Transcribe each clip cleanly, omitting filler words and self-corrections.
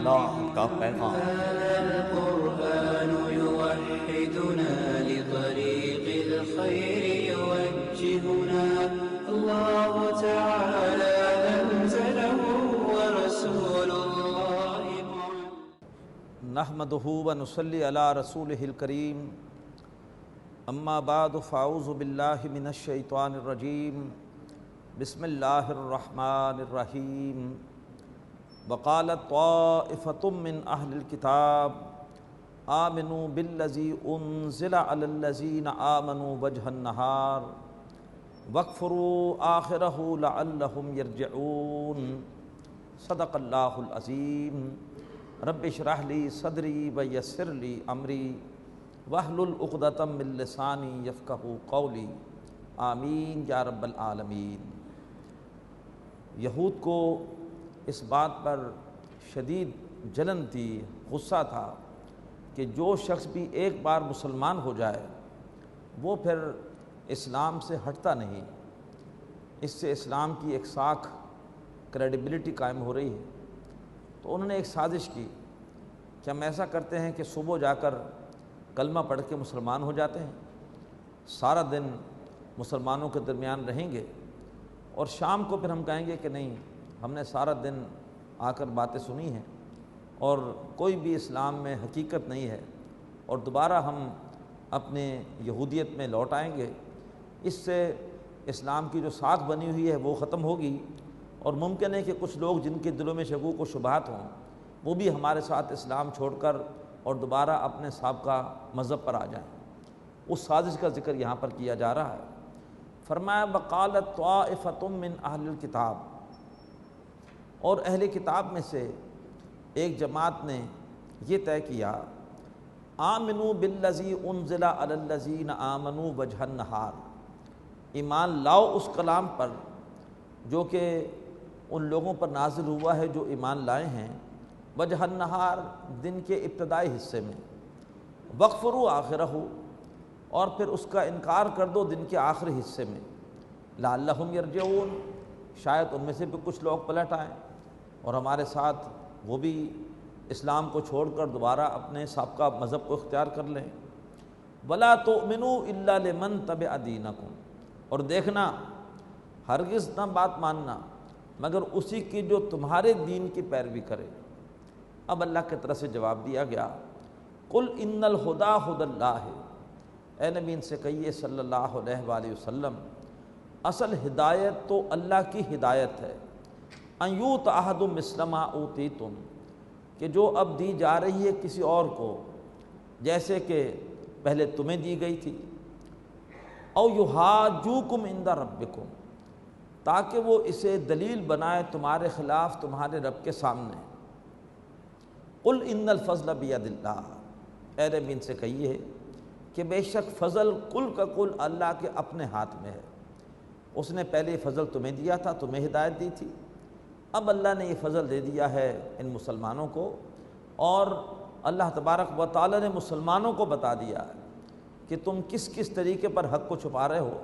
اللہ کا پیغام۔ هذا القرآن يوحدنا لطريق الخير يوجهنا الله تعالى أنزله ورسول الله نحمده ونصلي على رسوله الكريم اما بعد فاعوذ باللہ من الشیطان الرجیم بسم اللہ الرحمن الرحیم وقالت طائفة من اہل الکتاب آمنوا بالذی انزل علی الذین آمنوا وجہ النہار واکفروا آخرہ لعلہم یرجعون صدق اللہ العظیم۔ رب اشرح لی صدری ویسر لی امری واحلل عقدۃ من لسانی یفقہوا قولی آمین یا رب العالمین۔ یہود کو اس بات پر شدید جلن تھی، غصہ تھا کہ جو شخص بھی ایک بار مسلمان ہو جائے وہ پھر اسلام سے ہٹتا نہیں، اس سے اسلام کی ایک ساکھ کریڈیبلٹی قائم ہو رہی ہے۔ تو انہوں نے ایک سازش کی کہ ہم ایسا کرتے ہیں کہ صبح جا کر کلمہ پڑھ کے مسلمان ہو جاتے ہیں، سارا دن مسلمانوں کے درمیان رہیں گے اور شام کو پھر ہم کہیں گے کہ نہیں، ہم نے سارا دن آ کر باتیں سنی ہیں اور کوئی بھی اسلام میں حقیقت نہیں ہے، اور دوبارہ ہم اپنے یہودیت میں لوٹ آئیں گے۔ اس سے اسلام کی جو ساکھ بنی ہوئی ہے وہ ختم ہوگی، اور ممکن ہے کہ کچھ لوگ جن کے دلوں میں شکوک و شبہات ہوں وہ بھی ہمارے ساتھ اسلام چھوڑ کر اور دوبارہ اپنے سابقہ مذہب پر آ جائیں۔ اس سازش کا ذکر یہاں پر کیا جا رہا ہے۔ فرمایا وقالت طائفۃ من اہل الکتاب، اور اہل کتاب میں سے ایک جماعت نے یہ طے کیا آمنوا بالذی انزل علی الذین آمنوا وجہ النہار، ایمان لاؤ اس کلام پر جو کہ ان لوگوں پر نازل ہوا ہے جو ایمان لائے ہیں، وجہ النہار دن کے ابتدائی حصے میں، واکفروا آخرہ اور پھر اس کا انکار کر دو دن کے آخری حصے میں، لعلہم یرجعون شاید ان میں سے بھی کچھ لوگ پلٹ آئیں اور ہمارے ساتھ وہ بھی اسلام کو چھوڑ کر دوبارہ اپنے سابقہ مذہب کو اختیار کر لیں۔ ولا تؤمنوا الا لمن تبع دینکم، اور دیکھنا ہرگز نہ بات ماننا مگر اسی کی جو تمہارے دین کی پیروی کرے۔ اب اللہ کی طرف سے جواب دیا گیا قل ان الہدی ھدی اللہ، اے نبی ان سے کہیے صلی اللہ علیہ وآلہ وسلم اصل ہدایت تو اللہ کی ہدایت ہے، ان یؤت احد مثل ما اوتیتم، کہ جو اب دی جا رہی ہے کسی اور کو جیسے کہ پہلے تمہیں دی گئی تھی، او یحاجوکم عند ربکم، تاکہ وہ اسے دلیل بنائے تمہارے خلاف تمہارے رب کے سامنے۔ قل ان الفضل بید اللہ، اے نبی ان سے کہیے کہ بے شک فضل کل کا کل اللہ کے اپنے ہاتھ میں ہے۔ اس نے پہلے فضل تمہیں دیا تھا، تمہیں ہدایت دی تھی، اب اللہ نے یہ فضل دے دیا ہے ان مسلمانوں کو، اور اللہ تبارک و تعالی نے مسلمانوں کو بتا دیا ہے کہ تم کس کس طریقے پر حق کو چھپا رہے ہو،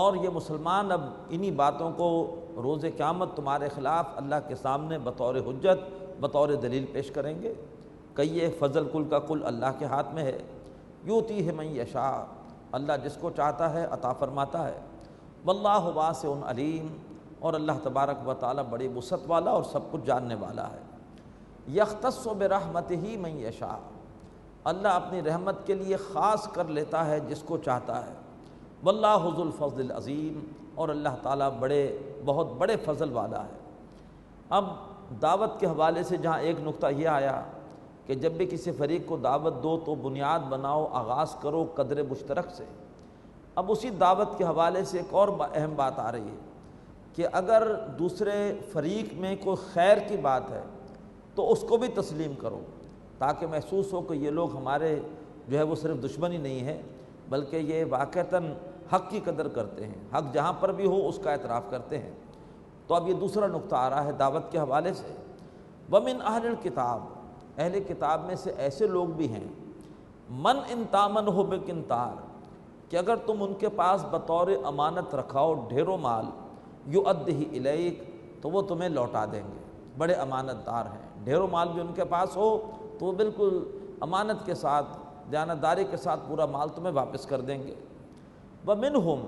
اور یہ مسلمان اب انہی باتوں کو روز قیامت تمہارے خلاف اللہ کے سامنے بطور حجت بطور دلیل پیش کریں گے۔ کہیے فضل کل کا کل اللہ کے ہاتھ میں ہے، یؤتیہ من یشاء، اللہ جس کو چاہتا ہے عطا فرماتا ہے، واللہ واسع علیم، اور اللہ تبارک و تعالی بڑی وسعت والا اور سب کچھ جاننے والا ہے۔ یختص برحمتہ من یشاء، اللہ اپنی رحمت کے لیے خاص کر لیتا ہے جس کو چاہتا ہے، واللہ ذو الفضل العظیم، اور اللہ تعالیٰ بہت بڑے فضل والا ہے۔ اب دعوت کے حوالے سے جہاں ایک نقطہ یہ آیا کہ جب بھی کسی فریق کو دعوت دو تو بنیاد بناؤ، آغاز کرو قدر مشترک سے، اب اسی دعوت کے حوالے سے ایک اور اہم بات آ رہی ہے کہ اگر دوسرے فریق میں کوئی خیر کی بات ہے تو اس کو بھی تسلیم کرو، تاکہ محسوس ہو کہ یہ لوگ ہمارے جو ہے وہ صرف دشمنی نہیں ہے بلکہ یہ واقعتاً حق کی قدر کرتے ہیں، حق جہاں پر بھی ہو اس کا اعتراف کرتے ہیں۔ تو اب یہ دوسرا نقطہ آ رہا ہے دعوت کے حوالے سے، وَمِنْ أَهْلِ الْكِتَابِ، اہل کتاب میں سے ایسے لوگ بھی ہیں، من ان تامنہ بقنطار، کہ اگر تم ان کے پاس بطور امانت رکھاؤ ڈھیروں مال، یؤدہ الیک، تو وہ تمہیں لوٹا دیں گے، بڑے امانت دار ہیں، ڈھیروں مال بھی ان کے پاس ہو تو وہ بالکل امانت کے ساتھ، دیانتداری کے ساتھ پورا مال تمہیں واپس کر دیں گے۔ وَمِنْهُمْ،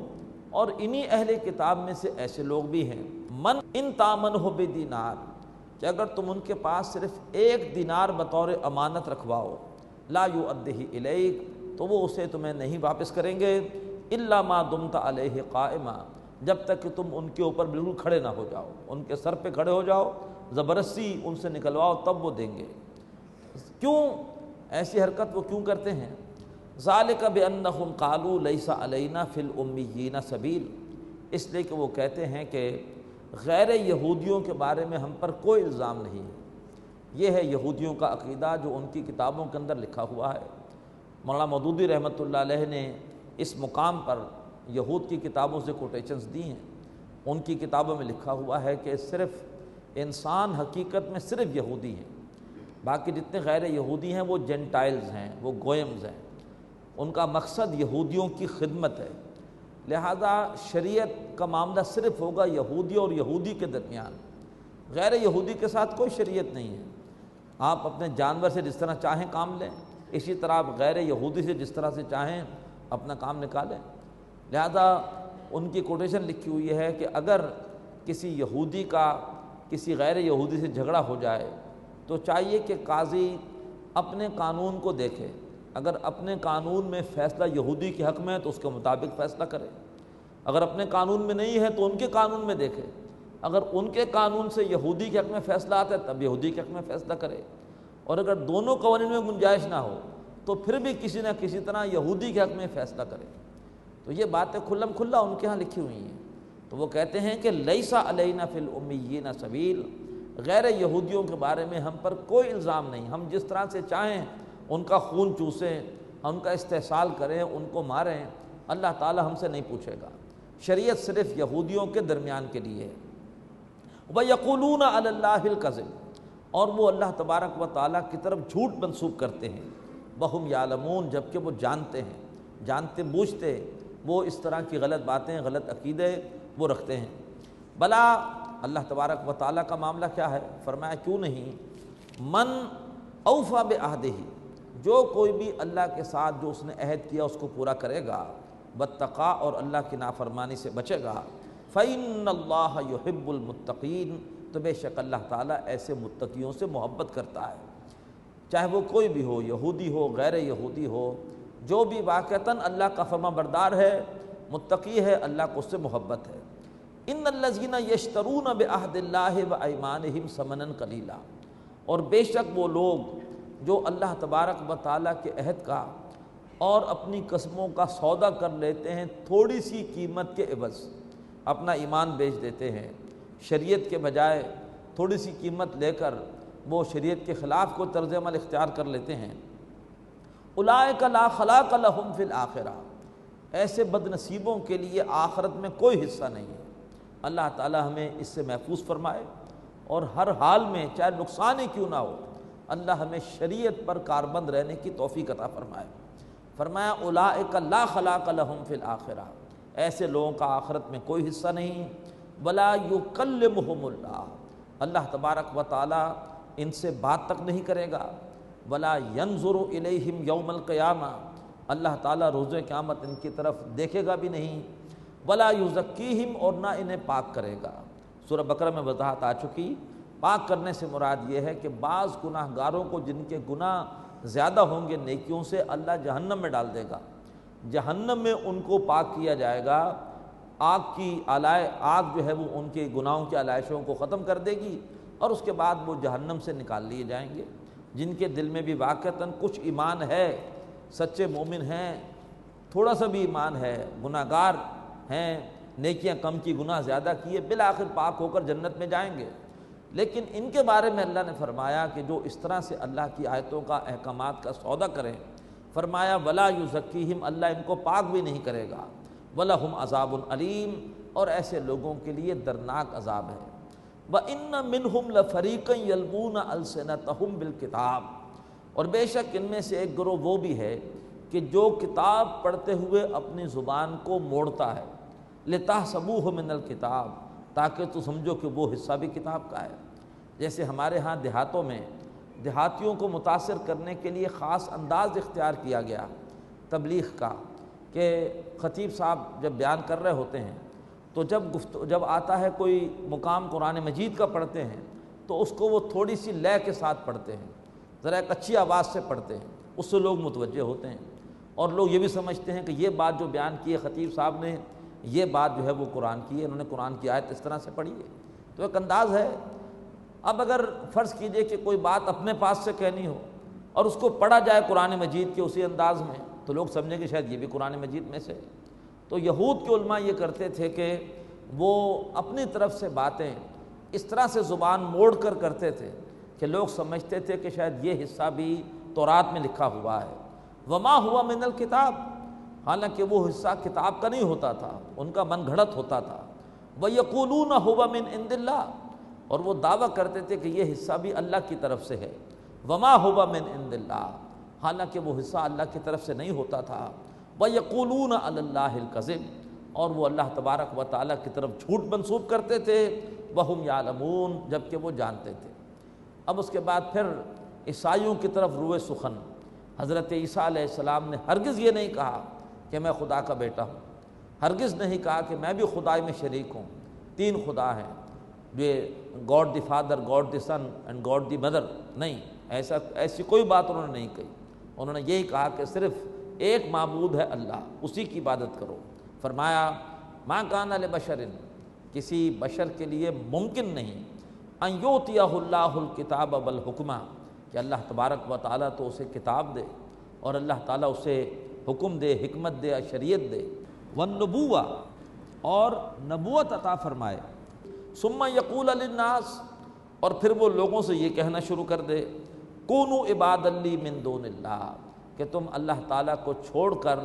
اور انہی اہل کتاب میں سے ایسے لوگ بھی ہیں، من ان تامنہ بدینار، کہ اگر تم ان کے پاس صرف 1 دینار بطور امانت رکھواؤ، لا یؤدہ الیک، تو وہ اسے تمہیں نہیں واپس کریں گے، الا ما دمت علیہ قائما، جب تک کہ تم ان کے اوپر بالکل کھڑے نہ ہو جاؤ، ان کے سر پہ کھڑے ہو جاؤ، زبردستی ان سے نکلواؤ تب وہ دیں گے۔ کیوں ایسی حرکت وہ کیوں کرتے ہیں؟ ذالک بانہم قالوا لیس علینا فی الامیین سبیل، اس لیے کہ وہ کہتے ہیں کہ غیر یہودیوں کے بارے میں ہم پر کوئی الزام نہیں ہے۔ یہ ہے یہودیوں کا عقیدہ جو ان کی کتابوں کے اندر لکھا ہوا ہے۔ مولانا مودودی رحمۃ اللہ علیہ نے اس مقام پر یہود کی کتابوں سے کوٹیشنز دی ہیں۔ ان کی کتابوں میں لکھا ہوا ہے کہ صرف انسان حقیقت میں صرف یہودی ہیں، باقی جتنے غیر یہودی ہیں وہ جینٹائلز ہیں، وہ گوئمز ہیں، ان کا مقصد یہودیوں کی خدمت ہے، لہذا شریعت کا معاملہ صرف ہوگا یہودی اور یہودی کے درمیان، غیر یہودی کے ساتھ کوئی شریعت نہیں ہے۔ آپ اپنے جانور سے جس طرح چاہیں کام لیں، اسی طرح آپ غیر یہودی سے جس طرح سے چاہیں اپنا کام نکالیں۔ لہذا ان کی کوٹیشن لکھی ہوئی ہے کہ اگر کسی یہودی کا کسی غیر یہودی سے جھگڑا ہو جائے تو چاہیے کہ قاضی اپنے قانون کو دیکھے، اگر اپنے قانون میں فیصلہ یہودی کے حق میں ہے تو اس کے مطابق فیصلہ کرے، اگر اپنے قانون میں نہیں ہے تو ان کے قانون میں دیکھے، اگر ان کے قانون سے یہودی کے حق میں فیصلہ آتا ہے تب یہودی کے حق میں فیصلہ کرے، اور اگر دونوں قوانین میں گنجائش نہ ہو تو پھر بھی کسی نہ کسی طرح یہودی کے حق میں فیصلہ کرے۔ تو یہ باتیں کھلم کھلا ان کے ہاں لکھی ہوئی ہیں۔ تو وہ کہتے ہیں کہ لیس علینا فی الامیین سبیل، غیر یہودیوں کے بارے میں ہم پر کوئی الزام نہیں، ہم جس طرح سے چاہیں ان کا خون چوسیں، ان کا استحصال کریں، ان کو ماریں، اللہ تعالی ہم سے نہیں پوچھے گا، شریعت صرف یہودیوں کے درمیان کے لیے ہے۔ وَيَقُولُونَ عَلَى اللَّهِ الْكَذِبَ، اور وہ اللہ تبارک و تعالیٰ کی طرف جھوٹ منسوب کرتے ہیں، وَهُمْ يَعْلَمُونَ، جبکہ وہ جانتے ہیں، جانتے بوجھتے وہ اس طرح کی غلط باتیں، غلط عقیدے وہ رکھتے ہیں۔ بلا، اللہ تبارک و تعالیٰ کا معاملہ کیا ہے؟ فرمایا کیوں نہیں، من اوفی بعہدہ، جو کوئی بھی اللہ کے ساتھ جو اس نے عہد کیا اس کو پورا کرے گا، واتقا، اور اللہ کی نافرمانی سے بچے گا، فإن اللہ یحب المتقین، تو بے شک اللہ تعالیٰ ایسے متقیوں سے محبت کرتا ہے، چاہے وہ کوئی بھی ہو، یہودی ہو، غیر یہودی ہو، جو بھی واقعتاً اللہ کا فرما بردار ہے، متقی ہے، اللہ کو اس سے محبت ہے۔ ان الذین یشترون بعہد اللہ وایمانہم ثمنا قلیلا، اور بے شک وہ لوگ جو اللہ تبارک و تعالیٰ کے عہد کا اور اپنی قسموں کا سودا کر لیتے ہیں تھوڑی سی قیمت کے عوض، اپنا ایمان بیچ دیتے ہیں، شریعت کے بجائے تھوڑی سی قیمت لے کر وہ شریعت کے خلاف کو طرز عمل اختیار کر لیتے ہیں، اولئک لا خلاق لہم فی الآخرہ، ایسے بد نصیبوں کے لیے آخرت میں کوئی حصہ نہیں ہے۔ اللہ تعالی ہمیں اس سے محفوظ فرمائے، اور ہر حال میں چاہے نقصان ہی کیوں نہ ہو اللہ ہمیں شریعت پر کاربند رہنے کی توفیق عطا فرمائے۔ فرمایا اولئک لا خلاق لہم فی الآخرہ، ایسے لوگوں کا آخرت میں کوئی حصہ نہیں، ولا یکلمہم اللہ، اللہ تبارک و تعالی ان سے بات تک نہیں کرے گا، ولا ینظر الیہم یوم القیامہ، اللہ تعالیٰ روز قیامت ان کی طرف دیکھے گا بھی نہیں، ولا یزکیہم، اور نہ انہیں پاک کرے گا۔ سورہ بقرہ میں وضاحت آ چکی، پاک کرنے سے مراد یہ ہے کہ بعض گناہ گاروں کو جن کے گناہ زیادہ ہوں گے نیکیوں سے، اللہ جہنم میں ڈال دے گا، جہنم میں ان کو پاک کیا جائے گا، آگ جو ہے وہ ان کے گناہوں کی علائشوں کو ختم کر دے گی، اور اس کے بعد وہ جہنم سے نکال لیے جائیں گے۔ جن کے دل میں بھی واقعتاً کچھ ایمان ہے، سچے مومن ہیں، تھوڑا سا بھی ایمان ہے، گناہ گار ہیں، نیکیاں کم کی گناہ زیادہ کیے، بالآخر پاک ہو کر جنت میں جائیں گے۔ لیکن ان کے بارے میں اللہ نے فرمایا کہ جو اس طرح سے اللہ کی آیتوں کا، احکامات کا سودا کریں، فرمایا ولا یزکیہم، اللہ ان کو پاک بھی نہیں کرے گا، وَلَهُمْ عَذَابٌ علیم، اور ایسے لوگوں کے لیے دردناک عذاب ہے۔ وَإِنَّ مِنْهُمْ لَفَرِيقًا يَلْوُونَ أَلْسِنَتَهُمْ بِالْكِتَابِ، اور بے شک ان میں سے ایک گروہ وہ بھی ہے کہ جو کتاب پڑھتے ہوئے اپنی زبان کو موڑتا ہے، لِتَحْسَبُوهُ مِنَ الْكِتَابِ، تاکہ تو سمجھو کہ وہ حصہ بھی کتاب کا ہے۔ جیسے ہمارے ہاں دیہاتوں میں دیہاتیوں کو متاثر کرنے کے لیے خاص انداز اختیار کیا گیا تبلیغ کا، کہ خطیب صاحب جب بیان کر رہے ہوتے ہیں تو جب آتا ہے کوئی مقام قرآن مجید کا پڑھتے ہیں تو اس کو وہ تھوڑی سی لے کے ساتھ پڑھتے ہیں، ذرا ایک اچھی آواز سے پڑھتے ہیں، اس سے لوگ متوجہ ہوتے ہیں اور لوگ یہ بھی سمجھتے ہیں کہ یہ بات جو بیان کی ہے خطیب صاحب نے، یہ بات جو ہے وہ قرآن کی ہے، انہوں نے قرآن کی آیت اس طرح سے پڑھی ہے، تو ایک انداز ہے۔ اب اگر فرض کیجئے کہ کوئی بات اپنے پاس سے کہنی ہو اور اس کو پڑھا جائے قرآن مجید کے اسی انداز میں تو لوگ سمجھیں کہ شاید یہ بھی قرآن مجید میں سے ہے۔ تو یہود کے علماء یہ کرتے تھے کہ وہ اپنی طرف سے باتیں اس طرح سے زبان موڑ کر کرتے تھے کہ لوگ سمجھتے تھے کہ شاید یہ حصہ بھی تورات میں لکھا ہوا ہے۔ وما ہوا من الکتاب، حالانکہ وہ حصہ کتاب کا نہیں ہوتا تھا، ان کا من گھڑت ہوتا تھا۔ وَيَقُولُونَ هُوَ مِنْ عِنْدِ اللَّهِ، اور وہ دعویٰ کرتے تھے کہ یہ حصہ بھی اللہ کی طرف سے ہے۔ وما هُوَ مِنْ عِنْدِ اللَّهِ، حالانکہ وہ حصہ اللہ کی طرف سے نہیں ہوتا تھا۔ وَيَقُولُونَ عَلَى اللَّهِ الْكَذِبَ، اور وہ اللہ تبارک و تعالیٰ کی طرف جھوٹ منسوب کرتے تھے۔ وَهُمْ يَعْلَمُونَ، جبکہ وہ جانتے تھے۔ اب اس کے بعد پھر عیسائیوں کی طرف روئے سخن۔ حضرت عیسیٰ علیہ السلام نے ہرگز یہ نہیں کہا کہ میں خدا کا بیٹا ہوں، ہرگز نہیں کہا کہ میں بھی خدائی میں شریک ہوں، تین خدا ہیں، یہ God the father, God the son and God the mother, نہیں، ایسی کوئی بات انہوں نے نہیں کہی۔ انہوں نے یہی کہا کہ صرف ایک معبود ہے اللہ، اسی کی عبادت کرو۔ فرمایا ما کان لبشر، کسی بشر کے لیے ممکن نہیں، ان یؤتیہ اللہ الکتاب والحکمہ، کہ اللہ تبارک و تعالیٰ تو اسے کتاب دے اور اللہ تعالیٰ اسے حکم دے، حکمت دے، شریعت دے، والنبوہ، اور نبوت عطا فرمائے، ثم یقول للناس، اور پھر وہ لوگوں سے یہ کہنا شروع کر دے، کونوا عبادا لی من دون اللہ، کہ تم اللہ تعالیٰ کو چھوڑ کر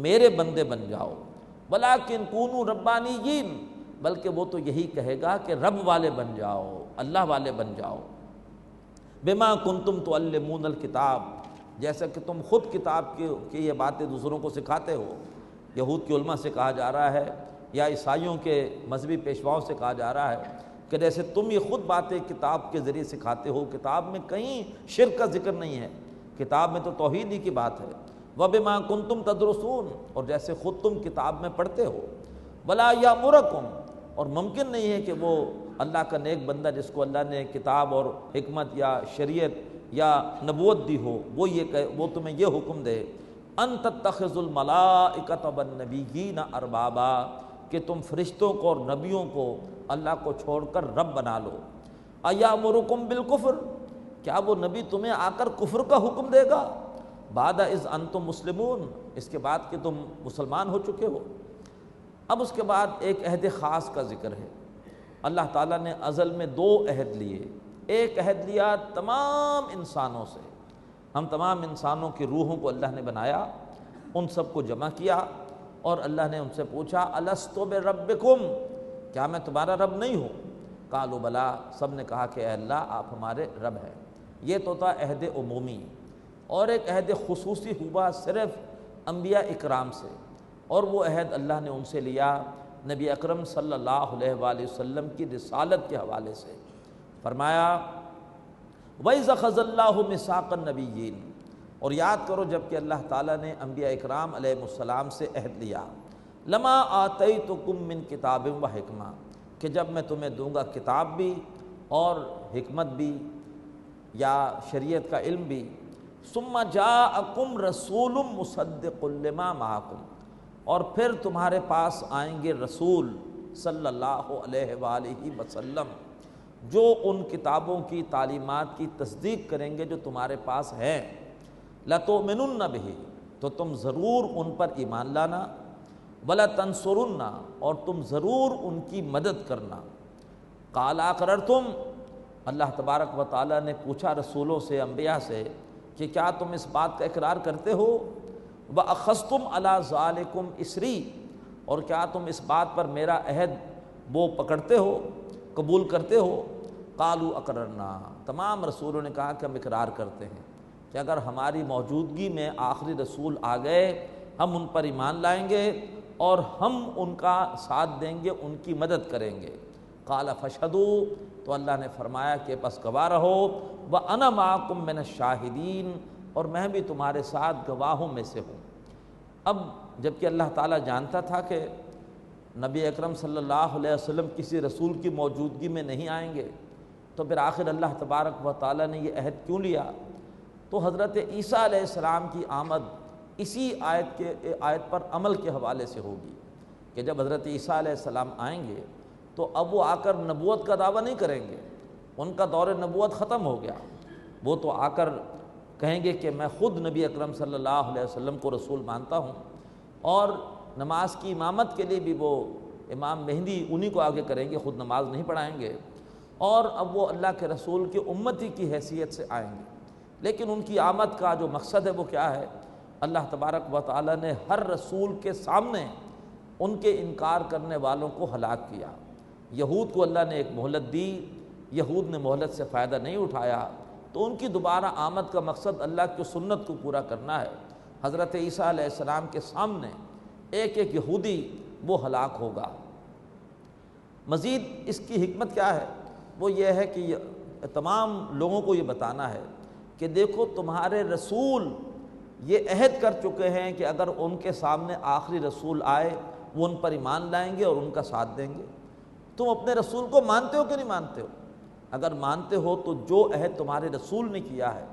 میرے بندے بن جاؤ، ولیکن کونوا ربانیین، بلکہ وہ تو یہی کہے گا کہ رب والے بن جاؤ، اللہ والے بن جاؤ، بما کنتم تعلمون الکتاب، جیسا کہ تم خود کتاب کی یہ باتیں دوسروں کو سکھاتے ہو۔ یہود کے علماء سے کہا جا رہا ہے یا عیسائیوں کے مذہبی پیشواؤں سے کہا جا رہا ہے کہ جیسے تم یہ خود باتیں کتاب کے ذریعے سکھاتے ہو، کتاب میں کہیں شرک کا ذکر نہیں ہے، کتاب میں تو توحید ہی کی بات ہے۔ وَبِمَا كُنْتُمْ تَدْرُسُونَ، اور جیسے خود تم کتاب میں پڑھتے ہو۔ وَلَا يَأْمُرَكُمْ، اور ممکن نہیں ہے کہ وہ اللہ کا نیک بندہ جس کو اللہ نے کتاب اور حکمت یا شریعت یا نبوت دی ہو، وہ تمہیں یہ حکم دے، ان تتخذوا الملائکۃ والنبیین اربابا، کہ تم فرشتوں کو اور نبیوں کو اللہ کو چھوڑ کر رب بنا لو۔ ایامرکم بالکفر، کیا وہ نبی تمہیں آ کر کفر کا حکم دے گا؟ بعد اذ انتم مسلمون، اس کے بعد کہ تم مسلمان ہو چکے ہو۔ اب اس کے بعد ایک عہد خاص کا ذکر ہے۔ اللہ تعالیٰ نے ازل میں دو عہد لیے، ایک عہد لیا تمام انسانوں سے، ہم تمام انسانوں کی روحوں کو اللہ نے بنایا، ان سب کو جمع کیا اور اللہ نے ان سے پوچھا الست بربکم، کیا میں تمہارا رب نہیں ہوں؟ قالوا بلا، سب نے کہا کہ اے اللہ آپ ہمارے رب ہیں۔ یہ تو تھا عہد عمومی، اور ایک عہد خصوصی ہوا صرف انبیاء اکرام سے، اور وہ عہد اللہ نے ان سے لیا نبی اکرم صلی اللہ علیہ وآلہ وسلم کی رسالت کے حوالے سے۔ فرمایا وَإِذْ أَخَذَ اللَّهُ مِيثَاقَ النَّبِيِّينَ، اور یاد کرو جب کہ اللہ تعالیٰ نے انبیاء اکرام علیہ السلام سے عہد لیا، لَمَا آتَيْتُكُم مِّن كِتَابٍ وَحِكْمَةٍ، کہ جب میں تمہیں دوں گا کتاب بھی اور حکمت بھی یا شریعت کا علم بھی، ثُمَّ جَاءَكُمْ رَسُولٌ مُصَدِّقٌ لِمَا مَعَكُمْ، اور پھر تمہارے پاس آئیں گے رسول صلی اللہ علیہ وآلہ وسلم جو ان کتابوں کی تعلیمات کی تصدیق کریں گے جو تمہارے پاس ہیں، لَتُؤْمِنُنَّ بِهِ، تو تم ضرور ان پر ایمان لانا، وَلَتَنْصُرُنَّ، اور تم ضرور ان کی مدد کرنا۔ قَالَ أَقْرَرْتُمْ، اللہ تبارک و تعالیٰ نے پوچھا رسولوں سے، انبیاء سے کہ کیا تم اس بات کا اقرار کرتے ہو؟ وَأَخَذْتُمْ عَلَىٰ ذَلِكُمْ إِصْرِي، اور کیا تم اس بات پر میرا عہد وہ پکڑتے ہو، قبول کرتے ہو؟ قالوا اقررنا، تمام رسولوں نے کہا کہ ہم اقرار کرتے ہیں کہ اگر ہماری موجودگی میں آخری رسول آ گئے ہم ان پر ایمان لائیں گے اور ہم ان کا ساتھ دیں گے، ان کی مدد کریں گے۔ قال فاشهدوا، تو اللہ نے فرمایا کہ پس گواہ رہو، وَأَنَا مَعَكُم مِّنَ الشَّاهِدِينَ، اور میں بھی تمہارے ساتھ گواہوں میں سے ہوں۔ اب جب کہ اللہ تعالیٰ جانتا تھا کہ نبی اکرم صلی اللہ علیہ وسلم کسی رسول کی موجودگی میں نہیں آئیں گے، تو پھر آخر اللہ تبارک و تعالیٰ نے یہ عہد کیوں لیا؟ تو حضرت عیسیٰ علیہ السلام کی آمد اسی آیت پر عمل کے حوالے سے ہوگی کہ جب حضرت عیسیٰ علیہ السلام آئیں گے تو اب وہ آ کر نبوت کا دعویٰ نہیں کریں گے، ان کا دور نبوت ختم ہو گیا۔ وہ تو آ کر کہیں گے کہ میں خود نبی اکرم صلی اللہ علیہ وسلم کو رسول مانتا ہوں، اور نماز کی امامت کے لیے بھی وہ امام مہدی انہی کو آگے کریں گے، خود نماز نہیں پڑھائیں گے، اور اب وہ اللہ کے رسول کی امتی کی حیثیت سے آئیں گے۔ لیکن ان کی آمد کا جو مقصد ہے وہ کیا ہے؟ اللہ تبارک و تعالیٰ نے ہر رسول کے سامنے ان کے انکار کرنے والوں کو ہلاک کیا۔ یہود کو اللہ نے ایک مہلت دی، یہود نے مہلت سے فائدہ نہیں اٹھایا، تو ان کی دوبارہ آمد کا مقصد اللہ کی سنت کو پورا کرنا ہے۔ حضرت عیسیٰ علیہ السلام کے سامنے ایک ایک یہودی وہ ہلاک ہوگا۔ مزید اس کی حکمت کیا ہے؟ وہ یہ ہے کہ تمام لوگوں کو یہ بتانا ہے کہ دیکھو تمہارے رسول یہ عہد کر چکے ہیں کہ اگر ان کے سامنے آخری رسول آئے وہ ان پر ایمان لائیں گے اور ان کا ساتھ دیں گے۔ تم اپنے رسول کو مانتے ہو کہ نہیں مانتے ہو؟ اگر مانتے ہو تو جو عہد تمہارے رسول نے کیا ہے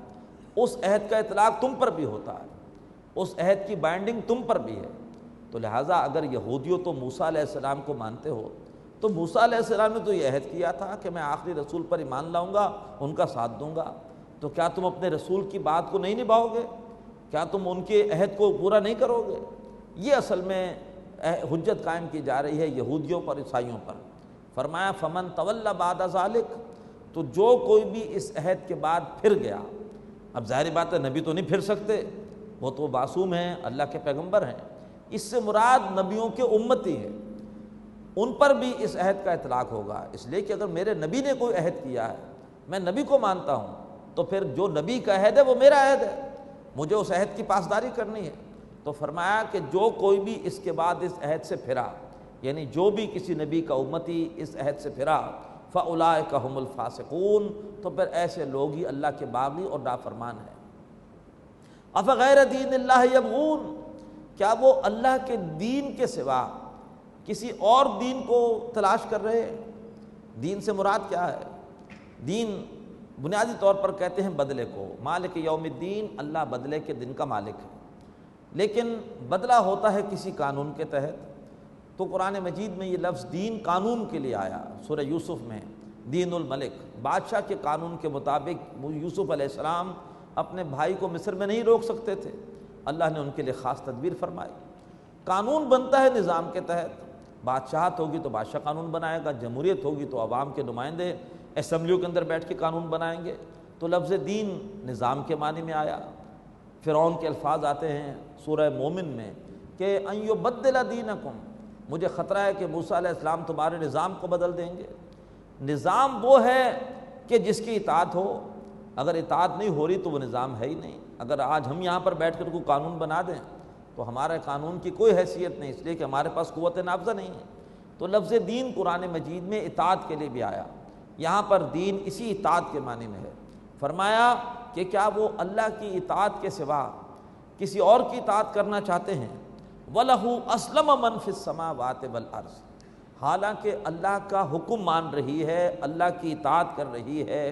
اس عہد کا اطلاق تم پر بھی ہوتا ہے، اس عہد کی بائنڈنگ تم پر بھی ہے۔ تو لہٰذا اگر یہودیوں تو موسیٰ علیہ السلام کو مانتے ہو تو موسیٰ علیہ السلام نے تو یہ عہد کیا تھا کہ میں آخری رسول پر ایمان لاؤں گا، ان کا ساتھ دوں گا، تو کیا تم اپنے رسول کی بات کو نہیں نبھاؤ گے؟ کیا تم ان کے عہد کو پورا نہیں کرو گے؟ یہ اصل میں حجت قائم کی جا رہی ہے یہودیوں پر، عیسائیوں پر۔ فرمایا فمن تولی بعد ذالک، تو جو کوئی بھی اس عہد کے بعد پھر گیا۔ اب ظاہر بات ہے نبی تو نہیں پھر سکتے، وہ تو معصوم ہیں، اللہ کے پیغمبر ہیں، اس سے مراد نبیوں کے امتی ہیں، ان پر بھی اس عہد کا اطلاق ہوگا۔ اس لیے کہ اگر میرے نبی نے کوئی عہد کیا ہے، میں نبی کو مانتا ہوں، تو پھر جو نبی کا عہد ہے وہ میرا عہد ہے، مجھے اس عہد کی پاسداری کرنی ہے۔ تو فرمایا کہ جو کوئی بھی اس کے بعد اس عہد سے پھرا، یعنی جو بھی کسی نبی کا امتی اس عہد سے پھرا، فَأُولَٰئِکَ هُمُ الْفَاسِقُونَ، تو پھر ایسے لوگ ہی اللہ کے باغی اور نافرمان ہیں۔ أَفَغَيْرَ دِینِ اللَّهِ يَبْغُونَ، کیا وہ اللہ کے دین کے سوا کسی اور دین کو تلاش کر رہے ہیں؟ دین سے مراد کیا ہے؟ دین بنیادی طور پر کہتے ہیں بدلے کو، مالک یوم الدین، اللہ بدلے کے دن کا مالک ہے، لیکن بدلہ ہوتا ہے کسی قانون کے تحت۔ تو قرآن مجید میں یہ لفظ دین قانون کے لیے آیا، سورہ یوسف میں دین الملک، بادشاہ کے قانون کے مطابق یوسف علیہ السلام اپنے بھائی کو مصر میں نہیں روک سکتے تھے، اللہ نے ان کے لیے خاص تدبیر فرمائی۔ قانون بنتا ہے نظام کے تحت، بادشاہت ہوگی تو بادشاہ قانون بنائے گا، جمہوریت ہوگی تو عوام کے نمائندے اسمبلیوں کے اندر بیٹھ کے قانون بنائیں گے۔ تو لفظ دین نظام کے معنی میں آیا۔ فرعون کے الفاظ آتے ہیں سورہ مومن میں کہ ان یبدل دینکم، مجھے خطرہ ہے کہ موسیٰ علیہ السلام تمہارے نظام کو بدل دیں گے۔ نظام وہ ہے کہ جس کی اطاعت ہو، اگر اطاعت نہیں ہو رہی تو وہ نظام ہے ہی نہیں۔ اگر آج ہم یہاں پر بیٹھ کر کوئی قانون بنا دیں تو ہمارے قانون کی کوئی حیثیت نہیں، اس لیے کہ ہمارے پاس قوت نافذہ نہیں ہے۔ تو لفظ دین قرآن مجید میں اطاعت کے لیے بھی آیا، یہاں پر دین اسی اطاعت کے معنی میں ہے۔ فرمایا کہ کیا وہ اللہ کی اطاعت کے سوا کسی اور کی اطاعت کرنا چاہتے ہیں؟ وَلَهُ أَسْلَمَ مَنْ فِي السَّمَاوَاتِ وَالْأَرْضِ، حالانکہ اللہ کا حکم مان رہی ہے، اللہ کی اطاعت کر رہی ہے،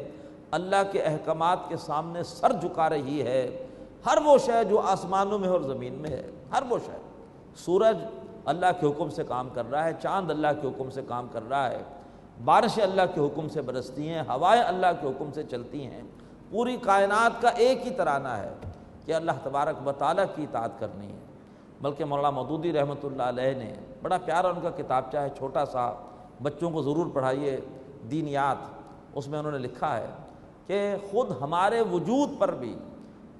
اللہ کے احکامات کے سامنے سر جھکا رہی ہے، ہر وہ شے جو آسمانوں میں اور زمین میں ہے، ہر وہ شے۔ سورج اللہ کے حکم سے کام کر رہا ہے، چاند اللہ کے حکم سے کام کر رہا ہے، بارشیں اللہ کے حکم سے برستی ہیں، ہوائیں اللہ کے حکم سے چلتی ہیں۔ پوری کائنات کا ایک ہی ترانہ ہے کہ اللہ تبارک و تعالیٰ کی اطاعت کرنی ہے۔ بلکہ مولانا مودودی رحمۃ اللہ علیہ نے بڑا پیارا ان کا کتابچہ ہے، چھوٹا سا، بچوں کو ضرور پڑھائیے، دینیات، اس میں انہوں نے لکھا ہے کہ خود ہمارے وجود پر بھی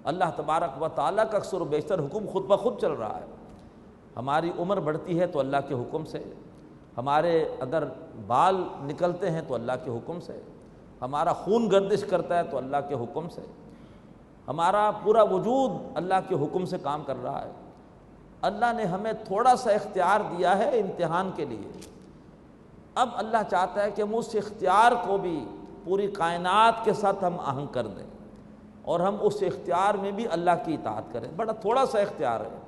اللہ تبارک و تعالیٰ کا اکثر و بیشتر حکم خود بخود چل رہا ہے۔ ہماری عمر بڑھتی ہے تو اللہ کے حکم سے، ہمارے اگر بال نکلتے ہیں تو اللہ کے حکم سے، ہمارا خون گردش کرتا ہے تو اللہ کے حکم سے، ہمارا پورا وجود اللہ کے حکم سے کام کر رہا ہے۔ اللہ نے ہمیں تھوڑا سا اختیار دیا ہے امتحان کے لیے، اب اللہ چاہتا ہے کہ ہم اس اختیار کو بھی پوری کائنات کے ساتھ ہم آہنگ کر دیں، اور ہم اس اختیار میں بھی اللہ کی اطاعت کریں۔ بڑا تھوڑا سا اختیار ہے،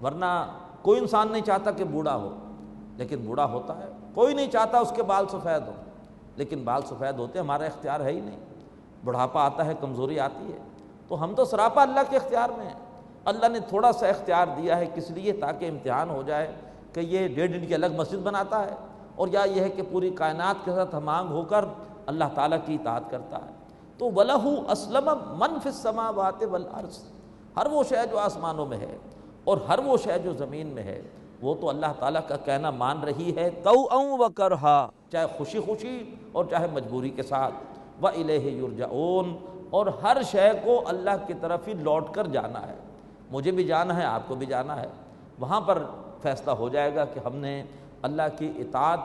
ورنہ کوئی انسان نہیں چاہتا کہ بوڑھا ہو، لیکن بوڑھا ہوتا ہے۔ کوئی نہیں چاہتا اس کے بال سفید ہو، لیکن بال سفید ہوتے ہیں، ہمارا اختیار ہے ہی نہیں۔ بڑھاپا آتا ہے، کمزوری آتی ہے، تو ہم تو سراپا اللہ کے اختیار میں ہیں۔ اللہ نے تھوڑا سا اختیار دیا ہے کس لیے؟ تاکہ امتحان ہو جائے کہ یہ 1.5 انچ کی الگ مسجد بناتا ہے، اور یا یہ ہے کہ پوری کائنات کے ساتھ ہم آہنگ ہو کر اللہ تعالیٰ کی اطاعت کرتا ہے۔ تو وَلَهُ أَسْلَمَ مَنْ فِي السَّمَاوَاتِ وَالْأَرْضِ، ہر وہ شے جو آسمانوں میں ہے اور ہر وہ شے جو زمین میں ہے، وہ تو اللہ تعالیٰ کا کہنا مان رہی ہے، طَوْعًا وَكَرْهًا، چاہے خوشی خوشی اور چاہے مجبوری کے ساتھ، وَإِلَيْهِ يُرْجَعُونَ، اور ہر شے کو اللہ کی طرف ہی لوٹ کر جانا ہے۔ مجھے بھی جانا ہے، آپ کو بھی جانا ہے، وہاں پر فیصلہ ہو جائے گا کہ ہم نے اللہ کی اطاعت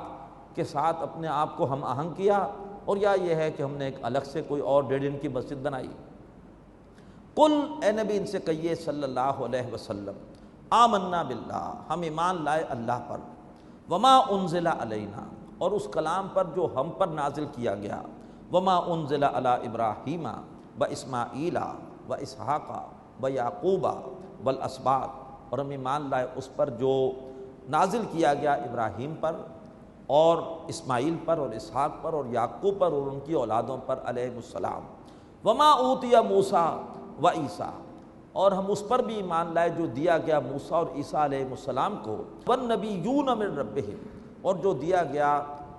کے ساتھ اپنے آپ کو ہم آہنگ کیا، اور یا یہ ہے کہ ہم نے ایک الگ سے کوئی اور 1.5 انچ کی مسجد بنائی۔ قل، اے نبی ان سے کہیے صلی اللہ علیہ وسلم، آمنا باللہ، ہم ایمان لائے اللہ پر، وما انزل علینا، اور اس کلام پر جو ہم پر نازل کیا گیا، وما انزل علی ابراہیم و اسماعیل و اسحاق و یعقوب والاسباط، اور ہم ایمان لائے اس پر جو نازل کیا گیا ابراہیم پر اور اسماعیل پر اور اسحاق پر اور یعقوب پر اور ان کی اولادوں پر علیہ السلام، وما اوتی موسیٰ و عیسیٰ، اور ہم اس پر بھی ایمان لائے جو دیا گیا موسیٰ اور عیسیٰ علیہ السلام کو، والنبیون من ربہم، اور جو دیا گیا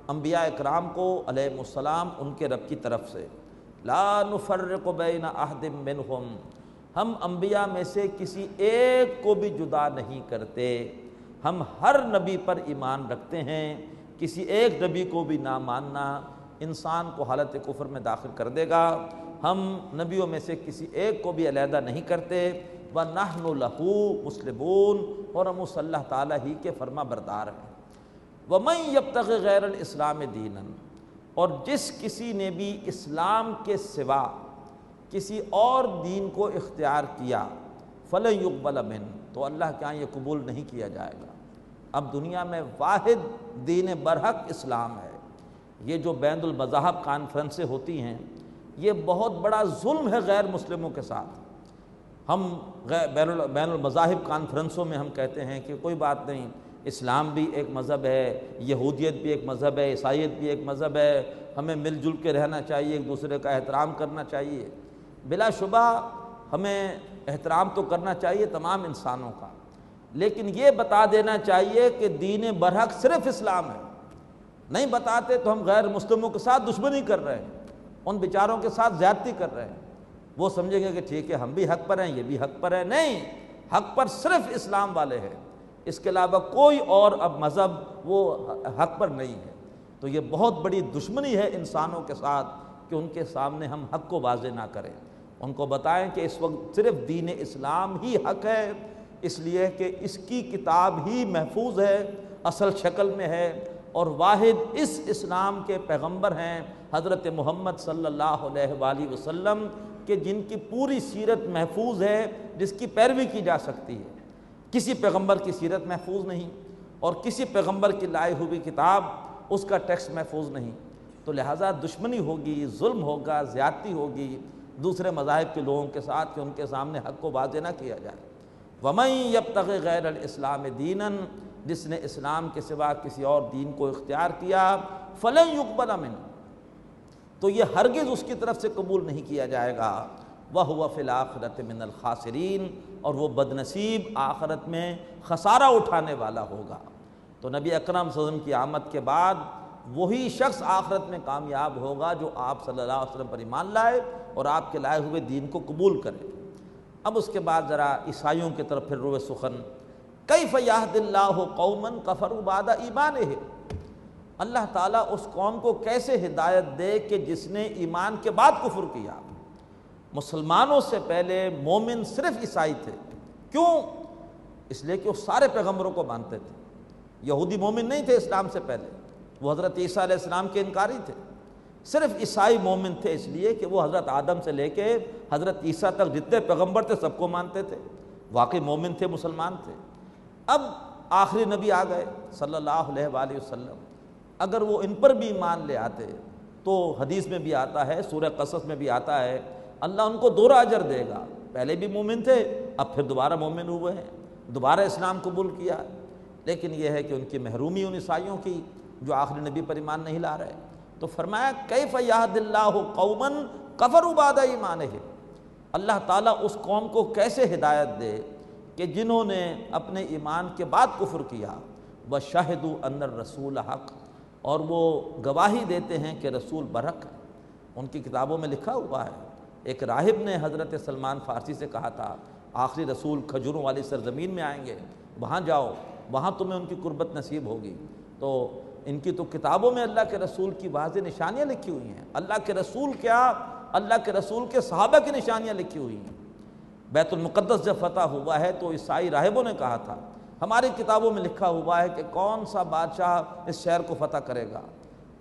انبیاء اکرام کو علیہ السلام ان کے رب کی طرف سے، لا نفرق بین احد منہم، ہم انبیاء میں سے کسی ایک کو بھی جدا نہیں کرتے، ہم ہر نبی پر ایمان رکھتے ہیں، کسی ایک نبی کو بھی نہ ماننا انسان کو حالت کفر میں داخل کر دے گا۔ ہم نبیوں میں سے کسی ایک کو بھی علیحدہ نہیں کرتے، وَنَحْنُ لَهُ مُسْلِمُونَ، اور ہم اس اللہ تعالیٰ ہی کے فرما بردار ہیں۔ وَمَن يَبْتَغِ غَيْرَ الْإِسْلَامِ دِينًا، اور جس کسی نے بھی اسلام کے سوا کسی اور دین کو اختیار کیا، فَلَن يُقْبَلَ مِنْهُ، تو اللہ کے ہاں یہ قبول نہیں کیا جائے گا۔ اب دنیا میں واحد دین برحق اسلام ہے۔ یہ جو بین المذاہب کانفرنسیں ہوتی ہیں، یہ بہت بڑا ظلم ہے غیر مسلموں کے ساتھ۔ ہم بین المذاہب کانفرنسوں میں ہم کہتے ہیں کہ کوئی بات نہیں، اسلام بھی ایک مذہب ہے، یہودیت بھی ایک مذہب ہے، عیسائیت بھی ایک مذہب ہے، ہمیں مل جل کے رہنا چاہیے، ایک دوسرے کا احترام کرنا چاہیے۔ بلا شبہ ہمیں احترام تو کرنا چاہیے تمام انسانوں کا، لیکن یہ بتا دینا چاہیے کہ دین برحق صرف اسلام ہے۔ نہیں بتاتے تو ہم غیر مسلموں کے ساتھ دشمنی کر رہے ہیں، ان بیچاروں کے ساتھ زیادتی کر رہے ہیں۔ وہ سمجھیں گے کہ ٹھیک ہے ہم بھی حق پر ہیں، یہ بھی حق پر ہے۔ نہیں، حق پر صرف اسلام والے ہیں، اس کے علاوہ کوئی اور اب مذہب وہ حق پر نہیں ہے۔ تو یہ بہت بڑی دشمنی ہے انسانوں کے ساتھ کہ ان کے سامنے ہم حق کو واضح نہ کریں، ان کو بتائیں کہ اس وقت صرف دین اسلام ہی حق ہے، اس لیے کہ اس کی کتاب ہی محفوظ ہے، اصل شکل میں ہے، اور واحد اس اسلام کے پیغمبر ہیں حضرت محمد صلی اللہ علیہ وآلہ وسلم، کہ جن کی پوری سیرت محفوظ ہے، جس کی پیروی کی جا سکتی ہے۔ کسی پیغمبر کی سیرت محفوظ نہیں، اور کسی پیغمبر کی لائی ہوئی کتاب اس کا ٹیکسٹ محفوظ نہیں، تو لہٰذا دشمنی ہوگی، ظلم ہوگا، زیادتی ہوگی دوسرے مذاہب کے لوگوں کے ساتھ کہ ان کے سامنے حق کو واضح نہ کیا جائے۔ وَمَن يَبْتَغِ غَيْرَ الْإِسْلَامِ دِينًا، جس نے اسلام کے سوا کسی اور دین کو اختیار کیا، فَلَن يُقْبَلَ مِنْهُ، تو یہ ہرگز اس کی طرف سے قبول نہیں کیا جائے گا۔ وَهُوَ فِي الْآخِرَةِ مِنَ الْخَاسِرِينَ، اور وہ بدنصیب آخرت میں خسارہ اٹھانے والا ہوگا۔ تو نبی اکرم صلی اللہ علیہ وسلم کی آمد کے بعد وہی شخص آخرت میں کامیاب ہوگا جو آپ صلی اللہ علیہ وسلم پر ایمان لائے اور آپ کے لائے ہوئے دین کو قبول کرے۔ اب اس کے بعد ذرا عیسائیوں کی طرف پھر روئے سخن، کیف یہد اللہ قوما کفروا بعد ایمانہم، اللہ تعالیٰ اس قوم کو کیسے ہدایت دے کہ جس نے ایمان کے بعد کفر کیا۔ مسلمانوں سے پہلے مومن صرف عیسائی تھے، کیوں؟ اس لیے کہ وہ سارے پیغمبروں کو مانتے تھے۔ یہودی مومن نہیں تھے اسلام سے پہلے، وہ حضرت عیسیٰ علیہ السلام کے انکاری تھے۔ صرف عیسائی مومن تھے اس لیے کہ وہ حضرت آدم سے لے کے حضرت عیسیٰ تک جتنے پیغمبر تھے سب کو مانتے تھے، واقعی مومن تھے، مسلمان تھے۔ اب آخری نبی آ گئے صلی اللہ علیہ وآلہ وسلم، اگر وہ ان پر بھی ایمان لے آتے تو حدیث میں بھی آتا ہے، سورہ قصص میں بھی آتا ہے، اللہ ان کو دوہرا اجر دے گا۔ پہلے بھی مومن تھے، اب پھر دوبارہ مومن ہوئے ہیں، دوبارہ اسلام قبول کیا۔ لیکن یہ ہے کہ ان کی محرومی ان عیسائیوں کی جو آخری نبی پر ایمان نہیں لا رہے۔ تو فرمایا کیف یہد اللہ قوما کفروا بعد ایمانہم، اللہ تعالیٰ اس قوم کو کیسے ہدایت دے کہ جنہوں نے اپنے ایمان کے بعد کفر کیا، وشہدوا ان الرسول حق، اور وہ گواہی دیتے ہیں کہ رسول برحق ہے۔ ان کی کتابوں میں لکھا ہوا ہے۔ ایک راہب نے حضرت سلمان فارسی سے کہا تھا آخری رسول کھجوروں والی سرزمین میں آئیں گے، وہاں جاؤ، وہاں تمہیں ان کی قربت نصیب ہوگی۔ تو ان کی تو کتابوں میں اللہ کے رسول کی واضح نشانیاں لکھی ہوئی ہیں۔ اللہ کے رسول کیا، اللہ کے رسول کے صحابہ کی نشانیاں لکھی ہوئی ہیں۔ بیت المقدس جب فتح ہوا ہے تو عیسائی راہبوں نے کہا تھا ہماری کتابوں میں لکھا ہوا ہے کہ کون سا بادشاہ اس شہر کو فتح کرے گا۔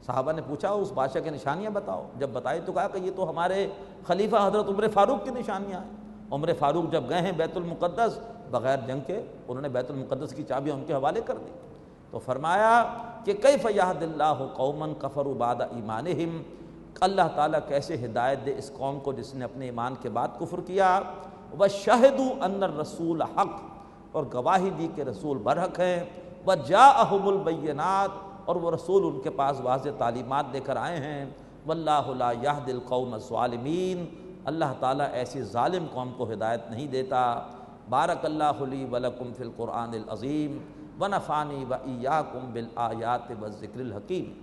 صحابہ نے پوچھا اس بادشاہ کی نشانیاں بتاؤ، جب بتائی تو کہا کہ یہ تو ہمارے خلیفہ حضرت عمر فاروق کی نشانیاں ہیں۔ عمر فاروق جب گئے ہیں بیت المقدس بغیر جنگ کے، انہوں نے بیت المقدس کی چابیاں ان کے حوالے کر دی۔ تو فرمایا کہ کیف یہد اللہ قوما کفروا بعد ایمانہم، اللہ تعالیٰ کیسے ہدایت دے اس قوم کو جس نے اپنے ایمان کے بعد کفر کیا۔ وشہدوا ان الرسول حق، اور گواہی دی کہ رسول برحق ہیں۔ وجاءہم البینات، اور وہ رسول ان کے پاس واضح تعلیمات دے کر آئے ہیں۔ واللہ لا یہدی القوم الظالمین، اللہ تعالیٰ ایسی ظالم قوم کو ہدایت نہیں دیتا۔ بارک اللہ لی ولکم فی القرآن العظیم ونفعنی وإیاکم بالآیات والذکر الحکیم۔